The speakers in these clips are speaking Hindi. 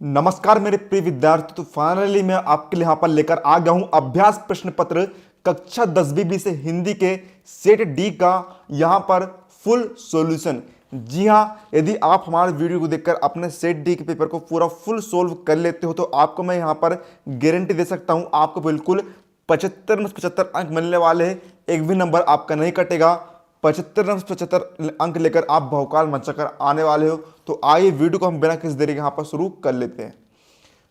नमस्कार मेरे प्रिय विद्यार्थी। तो फाइनली मैं आपके लिए यहाँ पर लेकर आ गया हूँ अभ्यास प्रश्न पत्र कक्षा 10वीं बी से हिंदी के सेट डी का यहाँ पर फुल सॉल्यूशन। जी हाँ, यदि आप हमारे वीडियो को देखकर अपने सेट डी के पेपर को पूरा फुल सोल्व कर लेते हो तो आपको मैं यहाँ पर गारंटी दे सकता हूँ, आपको बिल्कुल 75 में 75 अंक मिलने वाले हैं। एक भी नंबर आपका नहीं कटेगा। 75 में 75 अंक लेकर आप भौकाल मचाकर आने वाले हो। तो आइए वीडियो को हम बिना किसी देरी के यहाँ पर शुरू कर लेते हैं।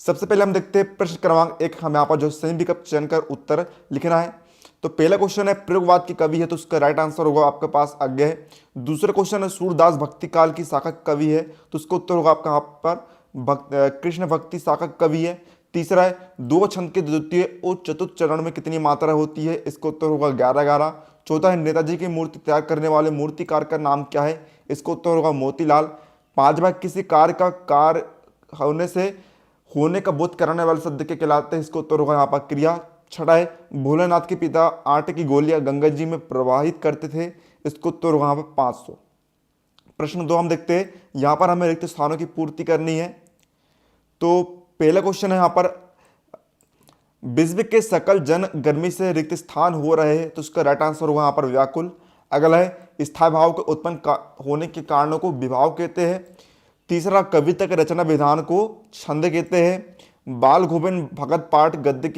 सबसे पहले हम देखते हैं प्रश्न क्रमांक 1। हम यहाँ पर जो सही विकल्प चयन कर उत्तर लिखना है। तो पहला क्वेश्चन है प्रयोगवाद की कवि है, तो उसका राइट आंसर होगा आपके पास आगे है। दूसरा क्वेश्चन है सूरदास भक्ति काल की शाखा कवि है, तो उसका उत्तर होगा आपका यहाँ पर कृष्ण भक्ति शाखा कवि है। तीसरा है दो छंद के द्वितीय और चतुर्थ चरण में कितनी मात्रा होती है, इसका उत्तर होगा 11-11। चौथा है नेताजी की मूर्ति तैयार करने वाले मूर्तिकार का नाम क्या है, इसका उत्तर होगा मोतीलाल। पांचवा किसी कार्य का कार्य होने का बोध कराने वाले शब्द के कहलाते हैं, इसका उत्तर होगा यहाँ पर क्रिया। छठा है भोलेनाथ के पिता आटे की गोलियां गंगा जी में प्रवाहित करते थे, इसका उत्तर होगा यहाँ पर 500। प्रश्न 2 हम देखते हैं। यहाँ पर हमें रिक्त स्थानों की पूर्ति करनी है। तो पहला क्वेश्चन है यहाँ पर विश्व के सकल जन गर्मी से रिक्त स्थान हो रहे हैं, तो उसका राइट आंसर होगा यहाँ पर व्याकुल। अगला है स्थायी भाव के उत्पन्न होने के कारणों को विभाव कहते हैं। तीसरा कविता के रचना विधान को छंद कहते हैं। बाल गोविंद भगत पाठ गद्य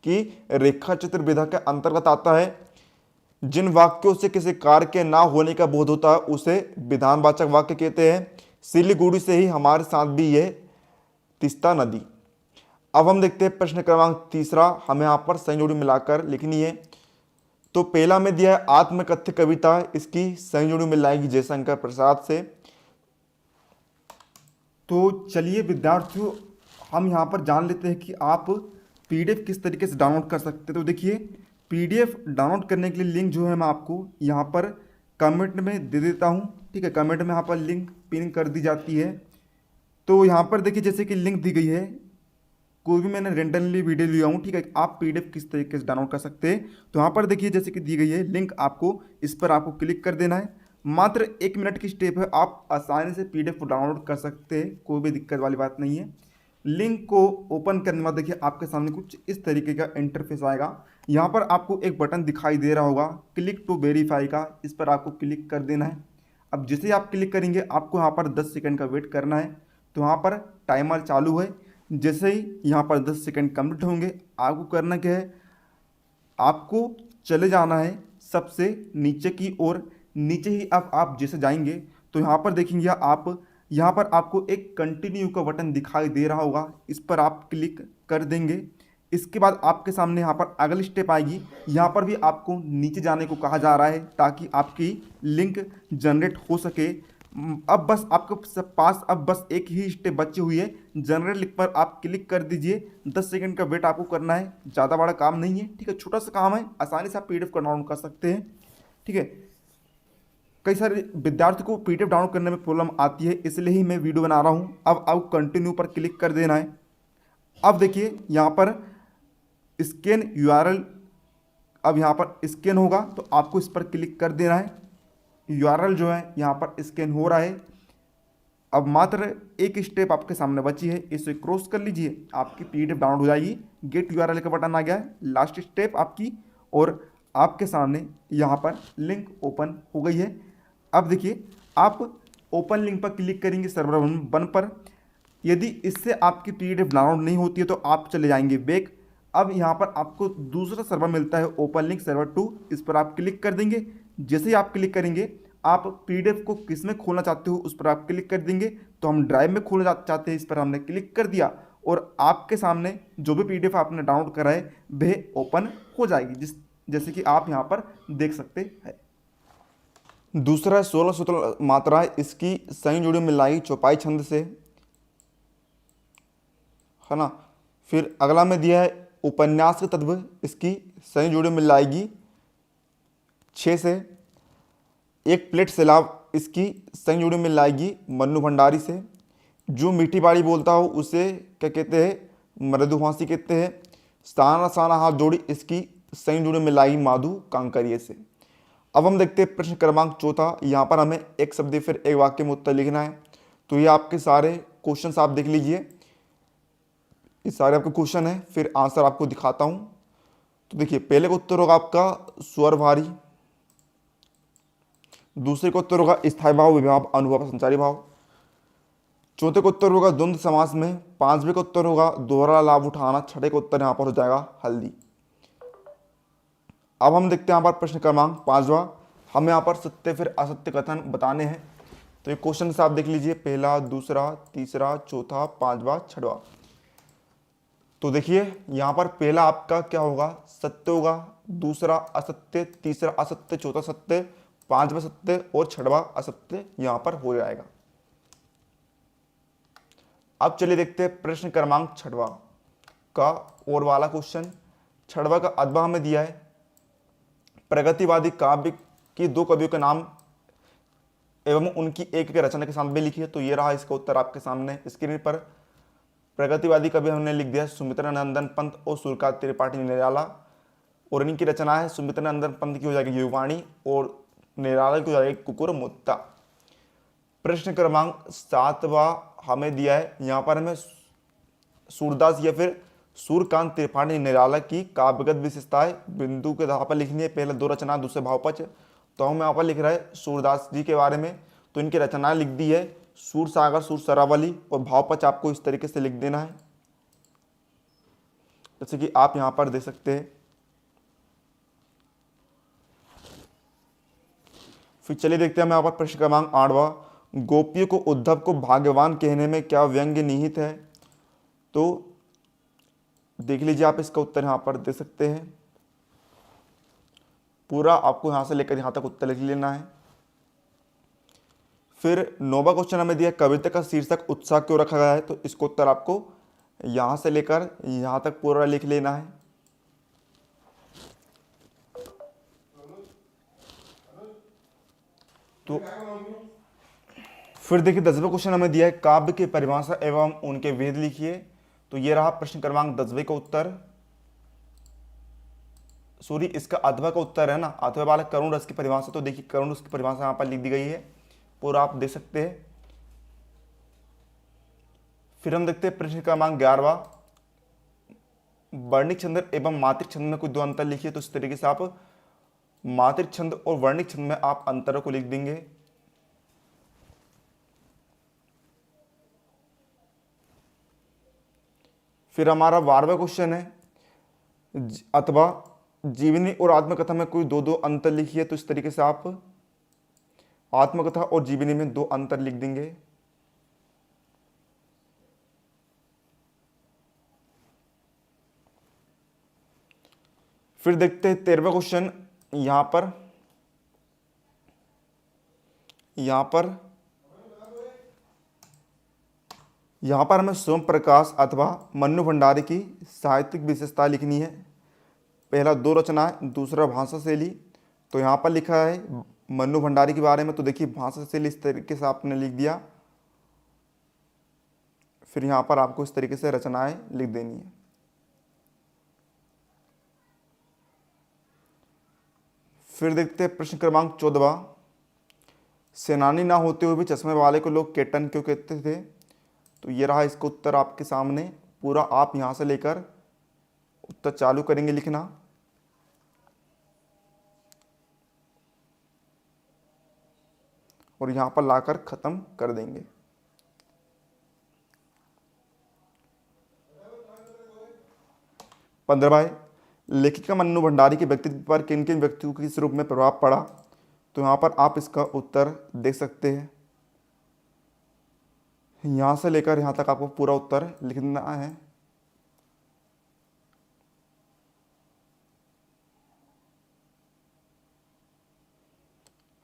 की रेखा चित्र विधा के अंतर्गत आता है। जिन वाक्यों से किसी कार्य के ना होने का बोध होता है उसे विधानवाचक वाक्य कहते हैं। सिलीगुड़ी से ही हमारे साथ भी ये तीस्ता नदी। अब हम देखते हैं प्रश्न क्रमांक 3। हमें यहाँ पर सही जोड़ी मिलाकर लिखनी है। तो पहला में दिया है आत्मकथ्य कविता, इसकी सही जोड़ी मिलाएगी जयशंकर प्रसाद से। तो चलिए विद्यार्थियों, हम यहाँ पर जान लेते हैं कि आप पीडीएफ किस तरीके से डाउनलोड कर सकते हैं। तो देखिए पीडीएफ डाउनलोड करने के लिए लिंक जो है मैं आपको यहाँ पर कमेंट में दे देता हूँ। ठीक है, कमेंट में यहाँ पर लिंक पिन कर दी जाती है। तो यहाँ पर देखिए जैसे कि लिंक दी गई है, कोई भी मैंने रेंडमली वीडियो लिया हूँ। ठीक है, आप पीडीएफ किस तरीके से डाउनलोड कर सकते हैं। तो यहाँ पर देखिए जैसे कि दी गई है लिंक, आपको इस पर आपको क्लिक कर देना है। मात्र 1 मिनट की स्टेप है, आप आसानी से पीडीएफ को डाउनलोड कर सकते हैं, कोई भी दिक्कत वाली बात नहीं है। लिंक को ओपन करने के बाद देखिए आपके सामने कुछ इस तरीके का इंटरफेस आएगा। यहाँ पर आपको एक बटन दिखाई दे रहा होगा क्लिक टू वेरीफाई का, इस पर आपको क्लिक कर देना है। अब जैसे ही आप क्लिक करेंगे आपको यहाँ पर 10 सेकंड का वेट करना है। तो यहाँ पर टाइमर चालू है। जैसे ही यहाँ पर 10 सेकंड कंप्लीट होंगे आपको करना क्या है, आपको चले जाना है सबसे नीचे की ओर। नीचे ही अब आप जैसे जाएंगे तो यहाँ पर देखेंगे आप, यहाँ पर आपको एक कंटिन्यू का बटन दिखाई दे रहा होगा, इस पर आप क्लिक कर देंगे। इसके बाद आपके सामने यहाँ पर अगली स्टेप आएगी। यहाँ पर भी आपको नीचे जाने को कहा जा रहा है ताकि आपकी लिंक जनरेट हो सके। अब बस आपके पास अब बस एक ही स्टेप बची हुई है, जनरेट लिंक पर आप क्लिक कर दीजिए। 10 सेकंड का वेट आपको करना है, ज़्यादा बड़ा काम नहीं है। ठीक है, छोटा सा काम है, आसानी से आप पीडीएफ को डाउनलोड कर सकते हैं। ठीक है, कई सारे विद्यार्थी को पीडीएफ डाउनलोड करने में प्रॉब्लम आती है, इसलिए ही मैं वीडियो बना रहा हूँ। अब आपको कंटिन्यू पर क्लिक कर देना है। अब देखिए यहाँ पर स्कैन यूआरएल, अब यहाँ पर स्कैन होगा तो आपको इस पर क्लिक कर देना है। यूआरएल जो है यहाँ पर स्कैन हो रहा है। अब मात्र एक स्टेप आपके सामने बची है, इसे क्रॉस कर लीजिए, आपकी पीडीएफ डाउनलोड हो जाएगी। गेट यूआरएल का बटन आ गया है, लास्ट स्टेप आपकी, और आपके सामने यहाँ पर लिंक ओपन हो गई है। अब देखिए आप ओपन लिंक पर क्लिक करेंगे सर्वर 1 पर। यदि इससे आपकी पीडीएफ डाउनलोड नहीं होती है तो आप चले जाएंगे बैक। अब यहाँ पर आपको दूसरा सर्वर मिलता है ओपन लिंक सर्वर 2, इस पर आप क्लिक कर देंगे। जैसे ही आप क्लिक करेंगे आप पीडीएफ को किस में खोलना चाहते हो उस पर आप क्लिक कर देंगे। तो हम ड्राइव में खोलना चाहते हैं, इस पर हमने क्लिक कर दिया और आपके सामने जो भी पीडीएफ आपने डाउनलोड करा है वह ओपन हो जाएगी, जैसे कि आप यहाँ पर देख सकते हैं। दूसरा 16 सूत्र मात्रा है, इसकी सही जोड़ी मिलाई चौपाई छंद से, है ना। फिर अगला में दिया है उपन्यास के तत्व, इसकी सही जोड़ी मिलाएगी 6 से। एक प्लेट सैलाब, इसकी सही जोड़ी मिलाएगी मन्नू भंडारी से। जो मीठी बाड़ी बोलता हो उसे क्या कहते हैं, मृदुभाषी कहते हैं। साना साना हाथ जोड़ी, इसकी सही जोड़ी मिलाएगी माधु कांकरिए से। अब हम देखते हैं प्रश्न क्रमांक 4। यहाँ पर हमें एक शब्द फिर एक वाक्य में उत्तर लिखना है। तो ये आपके सारे क्वेश्चंस आप देख लीजिए। ये सारे आपके क्वेश्चन है, फिर आंसर आपको दिखाता हूँ। तो देखिए पहले का उत्तर होगा आपका स्वर भारी, दूसरे का उत्तर होगा स्थायी भाव, विभाव, अनुभव, संचारी भाव, चौथे का उत्तर होगा द्वंद्व समास में, पांचवें का उत्तर होगा दोहरा लाभ उठाना, छठे का उत्तर यहाँ पर हो जाएगा हल्दी। अब हम देखते हैं यहाँ पर प्रश्न क्रमांक 5वां। हम यहाँ पर सत्य फिर असत्य कथन बताने हैं। तो ये क्वेश्चन से आप देख लीजिए, पहला, दूसरा, तीसरा, चौथा, पांचवा, छठवा। तो देखिए यहाँ पर पहला आपका क्या होगा, सत्य होगा, दूसरा असत्य, तीसरा असत्य, चौथा सत्य, पांचवा सत्य और छठवा असत्य यहाँ पर हो जाएगा। अब चलिए देखते हैं प्रश्न क्रमांक छठवा का और वाला क्वेश्चन। छठवा का अथवा हमें दिया है, प्रगतिवादी काव्य की दो कवियों के नाम एवं उनकी एक रचना के सामने लिखी है। तो ये रहा इसका उत्तर आपके सामने स्क्रीन पर। प्रगतिवादी कवि हमने लिख दिया सुमित्रा नंदन पंत और सूर्यकांत त्रिपाठी निराला, और इनकी रचना है सुमित्रा नंदन पंत की हो जाएगी युवाणी और निराला की हो जाएगी कुकुर मुत्ता। प्रश्न क्रमांक 7वां हमें दिया है, यहाँ पर हमें सूरदास या फिर सूर्यकांत त्रिपाठी निराला की काव्यगत विशेषताएं बिंदु के आधार पर लिखनी है। पहले दो रचना, दूसरे भावपच। तो हम यहाँ पर लिख रहे हैं सूरदास जी के बारे में, तो इनकी रचनाएं लिख दी है सूर सागर, सूर सरावली, और भावपच आपको इस तरीके से लिख देना है जैसे कि आप यहाँ पर दे सकते हैं। फिर चलिए देखते हैं हम यहाँ पर प्रश्न क्रमांक 8वां, गोपियों को उद्धव को भाग्यवान कहने में क्या व्यंग्य निहित है। तो देख लीजिए आप इसका उत्तर यहाँ पर दे सकते हैं, पूरा आपको यहाँ से लेकर यहाँ तक उत्तर लिख लेना है। फिर 9वां क्वेश्चन हमें दिया, कविता का शीर्षक उत्साह क्यों रखा गया है। तो इसका उत्तर आपको यहाँ से लेकर यहाँ तक पूरा लिख लेना है। तो फिर देखिए 10वां क्वेश्चन हमें दिया है, काव्य की परिभाषा एवं उनके भेद लिखिए। तो ये रहा प्रश्न क्रमांक 10वें का उत्तर। सॉरी, इसका अथवा का उत्तर है ना, अथवा वाला करुण रस की परिभाषा। तो देखिए करुण रस की परिभाषा यहाँ पर लिख दी गई है, पूरा आप दे सकते हैं। फिर हम देखते हैं प्रश्न क्रमांक 11वां, वर्णिक छंद एवं मात्रिक छंद में कोई दो अंतर लिखिए। तो इस तरीके से आप मात्रिक छंद और वर्णिक छंद में आप अंतरों को लिख देंगे। फिर हमारा 12वां क्वेश्चन है, अथवा जीवनी और आत्मकथा में कोई दो दो अंतर लिखिए। तो इस तरीके से आप आत्मकथा और जीवनी में दो अंतर लिख देंगे। फिर देखते हैं 13वां क्वेश्चन। यहाँ पर हमें सोम प्रकाश अथवा मन्नू भंडारी की साहित्यिक विशेषता लिखनी है। पहला दो रचनाएं, दूसरा भाषा शैली। तो यहाँ पर लिखा है मन्नू भंडारी के बारे में। तो देखिए भाषा शैली इस तरीके से आपने लिख दिया। फिर यहाँ पर आपको इस तरीके से रचनाएं लिख देनी है। फिर देखते हैं प्रश्न क्रमांक 14वां, सेनानी ना होते हुए भी चश्मे वाले को लोग केटन क्यों कहते थे। तो ये रहा इसका उत्तर आपके सामने, पूरा आप यहाँ से लेकर उत्तर चालू करेंगे लिखना। और यहाँ पर लाकर खत्म कर देंगे। पंद्रहवां, लेखिका मन्नू भंडारी के व्यक्तित्व पर किन किन व्यक्तियों के किस रूप में प्रभाव पड़ा। तो यहाँ पर आप इसका उत्तर देख सकते हैं। यहाँ से लेकर यहाँ तक आपको पूरा उत्तर लिखना है।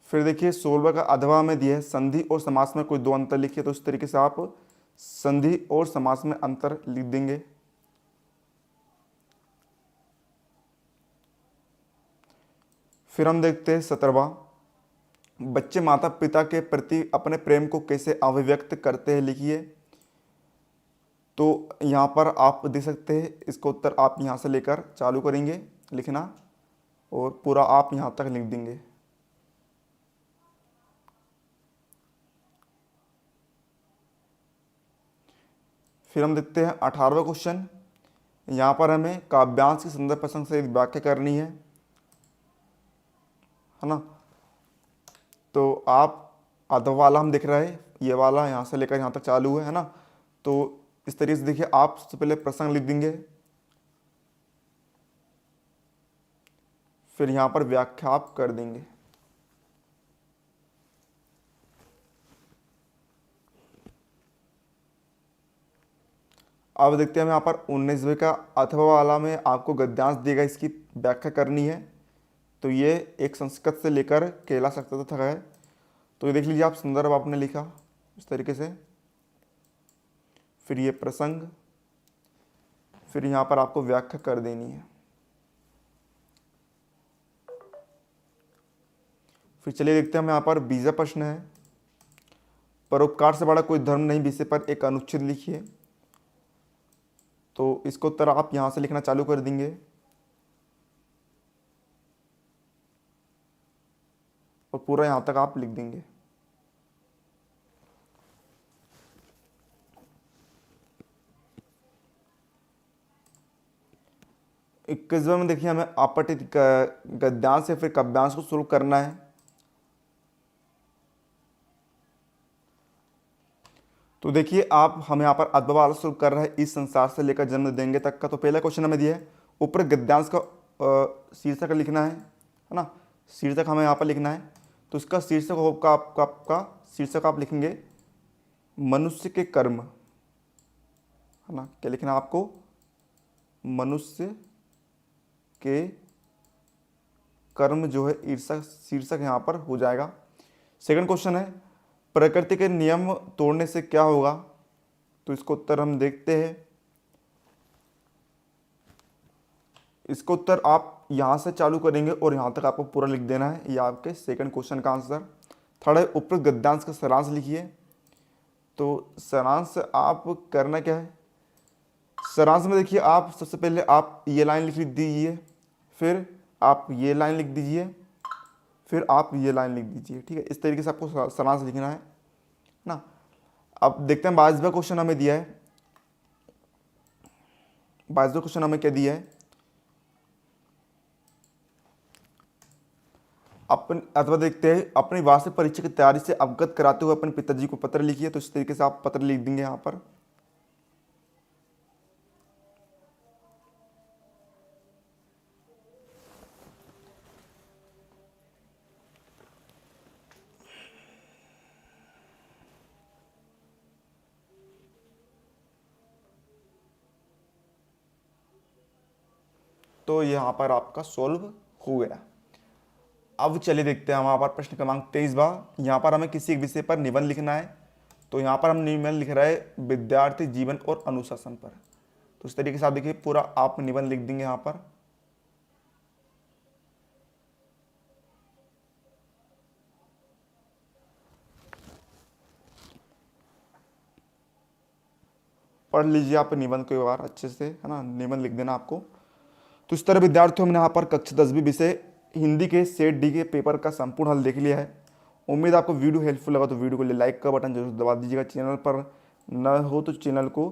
फिर देखिए 16वां का अथवा में दिया है, संधि और समास में कोई दो अंतर लिखिए। तो इस तरीके से आप संधि और समास में अंतर लिख देंगे। फिर हम देखते हैं 17वां, बच्चे माता पिता के प्रति अपने प्रेम को कैसे अभिव्यक्त करते हैं लिखिए। तो यहाँ पर आप देख सकते हैं, इसका उत्तर आप यहाँ से लेकर चालू करेंगे लिखना और पूरा आप यहाँ तक लिख देंगे। फिर हम देखते हैं 18वां क्वेश्चन, यहाँ पर हमें काव्यांश की संदर्भ प्रसंग से व्याख्या करनी है ना। तो आप आधा वाला हम दिख रहा है, ये वाला यहाँ से लेकर यहाँ तक चालू है ना। तो इस तरीके से देखिए, आप सबसे पहले प्रसंग लिख देंगे, फिर यहाँ पर व्याख्या आप कर देंगे। अब देखते हैं हम यहाँ पर 19वें का अथवा वाला में आपको गद्यांश देगा, इसकी व्याख्या करनी है। तो ये एक संस्कृत से लेकर केला सकता तक है। तो ये देख लीजिए, आप संदर्भ आपने लिखा इस तरीके से, फिर ये प्रसंग, फिर यहाँ पर आपको व्याख्या कर देनी है। फिर चलिए देखते हैं हम यहाँ पर 20वां प्रश्न है, परोपकार से बड़ा कोई धर्म नहीं विषय पर एक अनुच्छेद लिखिए। तो इसको उत्तर आप यहाँ से लिखना चालू कर देंगे और पूरा यहाँ तक आप लिख देंगे। इक्कीसवें में देखिए, हमें अपठित गद्यांश या फिर काव्यांश को शुरू करना है। तो देखिए, आप हम यहाँ पर अथवा वाला शुरू कर रहे हैं, इस संसार से लेकर जन्म देंगे तक का। तो पहला क्वेश्चन हमें दिया है, ऊपर गद्यांश का शीर्षक लिखना है ना। शीर्षक हमें यहाँ पर लिखना है। तो इसका शीर्षक होगा आपका शीर्षक आप लिखेंगे मनुष्य के कर्म, है ना। क्या लिखना है आपको? मनुष्य के कर्म जो है ईर्षक, शीर्षक यहाँ पर हो जाएगा। सेकंड क्वेश्चन है, प्रकृति के नियम तोड़ने से क्या होगा? तो इसको उत्तर हम देखते हैं। इसको उत्तर आप यहाँ से चालू करेंगे और यहाँ तक आपको पूरा लिख देना है। ये आपके सेकंड क्वेश्चन का आंसर। थर्ड है, उपरोक्त गद्यांश का सारांश लिखिए। तो सारांश आप करना क्या है? सारांश में देखिए, आप सबसे पहले आप ये लाइन लिख दीजिए, फिर आप ये लाइन लिख दीजिए, फिर आप ये लाइन लिख दीजिए। ठीक है, इस तरीके से आपको सारांश लिखना है ना। अब देखते हैं 22वां क्वेश्चन हमें दिया है। 22वां क्वेश्चन हमें क्या दिया है? अथवा देखते हैं, अपनी वार्षिक परीक्षा की तैयारी से अवगत कराते हुए अपने पिताजी को पत्र लिखिए। तो इस तरीके से आप पत्र लिख देंगे यहाँ पर। तो यहाँ पर आपका सॉल्व हो गया। अब चलिए देखते हैं हमारे पास प्रश्न क्रमांक 23वां। यहाँ पर हमें किसी एक विषय पर निबंध लिखना है। तो यहाँ पर हम निबंध लिख रहे हैं विद्यार्थी जीवन और अनुशासन पर। तो इस तरीके से आप देखिए, पूरा आप निबंध लिख देंगे यहाँ पर। पढ़ लीजिए आप निबंध को एक बार अच्छे से, है ना। निबंध लिख देना आपको। तो इस तरह विद्यार्थियों हमने यहाँ पर कक्षा 10वीं विषय हिंदी के सेट डी के पेपर का संपूर्ण हल देख लिया है। उम्मीद आपको वीडियो हेल्पफुल लगा। तो वीडियो को लाइक का बटन जरूर दबा दीजिएगा। चैनल पर न हो तो चैनल को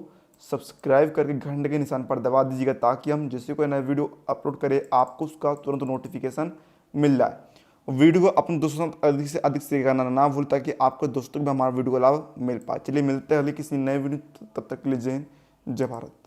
सब्सक्राइब करके घंटे के निशान पर दबा दीजिएगा, ताकि हम जैसे कोई नया वीडियो अपलोड करें आपको उसका तुरंत नोटिफिकेशन मिल जाए। वीडियो को अपने दोस्तों के साथ अधिक से अधिक शेयर करना ना भूल, ताकि आपके दोस्तों को भी हमारा वीडियो का लाभ मिल पाए। चलिए मिलते हैं अगले किसी नए वीडियो, तब तक के लिए जय हिंद, जय भारत।